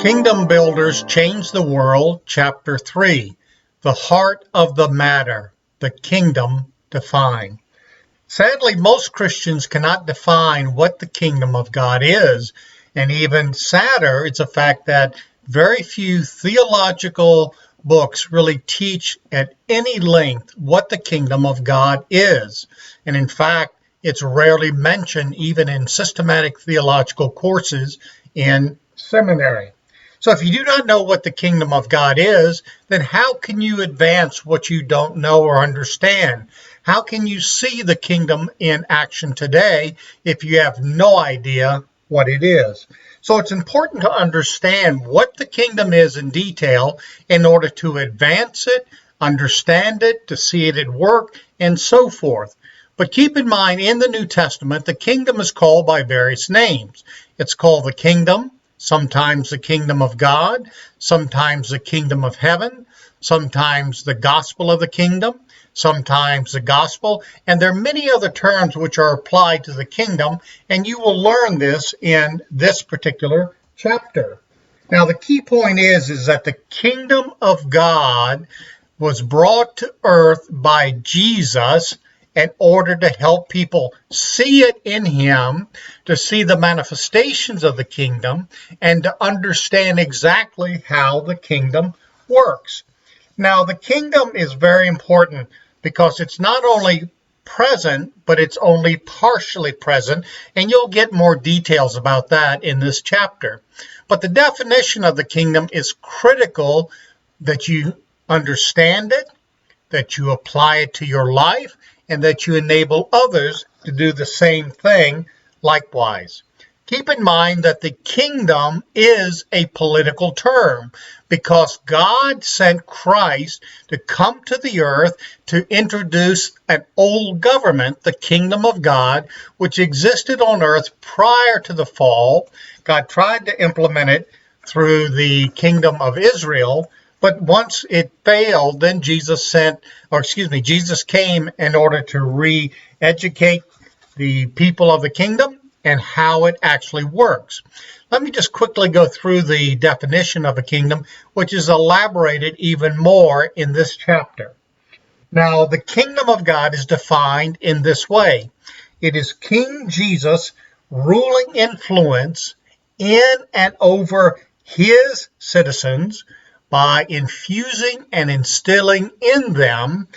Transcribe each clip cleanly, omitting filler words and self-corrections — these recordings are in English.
Kingdom Builders Change the World, Chapter 3, The Heart of the Matter, the Kingdom Defined. Sadly, most Christians cannot define what the kingdom of God is, and even sadder, it's a fact that very few theological books really teach at any length what the kingdom of God is. And in fact, it's rarely mentioned even in systematic theological courses in seminary. So if you do not know what the kingdom of God is, then how can you advance what you don't know or understand? How can you see the kingdom in action today if you have no idea what it is? So it's important to understand what the kingdom is in detail in order to advance it, understand it, to see it at work, and so forth. But keep in mind, in the New Testament, the kingdom is called by various names. It's called the kingdom, sometimes the kingdom of God, sometimes the kingdom of heaven, sometimes the gospel of the kingdom, sometimes the gospel, and there are many other terms which are applied to the kingdom, and you will learn this in this particular chapter. Now, the key point is that the kingdom of God was brought to earth by Jesus in order to help people see it in him, to see the manifestations of the kingdom, and to understand exactly how the kingdom works. Now, the kingdom is very important because it's not only present, but it's only partially present, and you'll get more details about that in this chapter. But the definition of the kingdom is critical that you understand it, that you apply it to your life, and that you enable others to do the same thing likewise. Keep in mind that the kingdom is a political term because God sent Christ to come to the earth to introduce an old government, the kingdom of God, which existed on earth prior to the fall. God tried to implement it through the kingdom of Israel, but once it failed, then Jesus came in order to re-educate the people of the kingdom and how it actually works. Let me just quickly go through the definition of a kingdom, which is elaborated even more in this chapter. Now, the kingdom of God is defined in this way. It is King Jesus' ruling influence in and over his citizens by infusing and instilling in them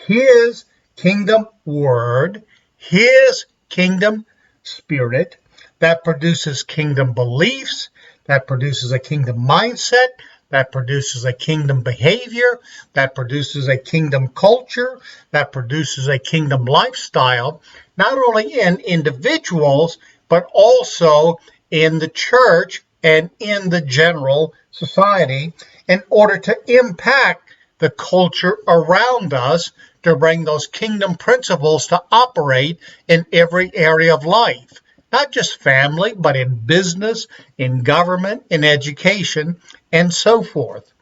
his kingdom word, his kingdom spirit, that produces kingdom beliefs, that produces a kingdom mindset, that produces a kingdom behavior, that produces a kingdom culture, that produces a kingdom lifestyle, not only in individuals, but also in the church and in the general society in order to impact the culture around us, to bring those kingdom principles to operate in every area of life, not just family, but in business, in government, in education, and so forth.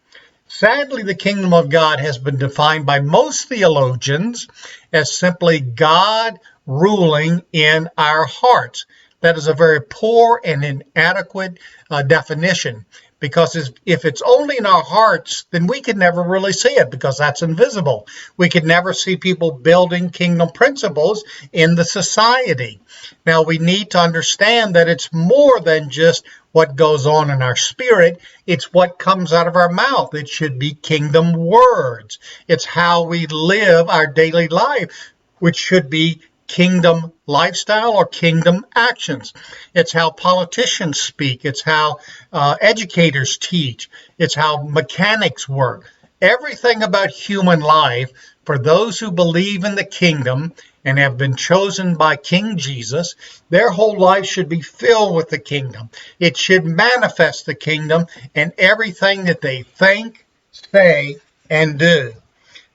Sadly, the kingdom of God has been defined by most theologians as simply God ruling in our hearts. That is a very poor and inadequate definition, because if it's only in our hearts, then we can never really see it because that's invisible. We could never see people building kingdom principles in the society. Now, we need to understand that it's more than just what goes on in our spirit. It's what comes out of our mouth. It should be kingdom words. It's how we live our daily life, which should be kingdom lifestyle or kingdom actions. It's how politicians speak. It's how educators teach. It's how mechanics work. Everything about human life, for those who believe in the kingdom and have been chosen by King Jesus, their whole life should be filled with the kingdom. It should manifest the kingdom in everything that they think, say, and do.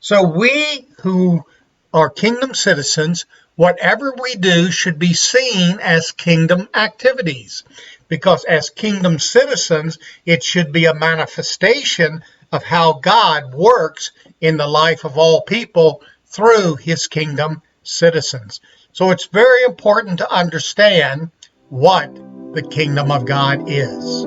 So we who are kingdom citizens, whatever we do should be seen as kingdom activities, because as kingdom citizens, it should be a manifestation of how God works in the life of all people through his kingdom citizens. So it's very important to understand what the kingdom of God is.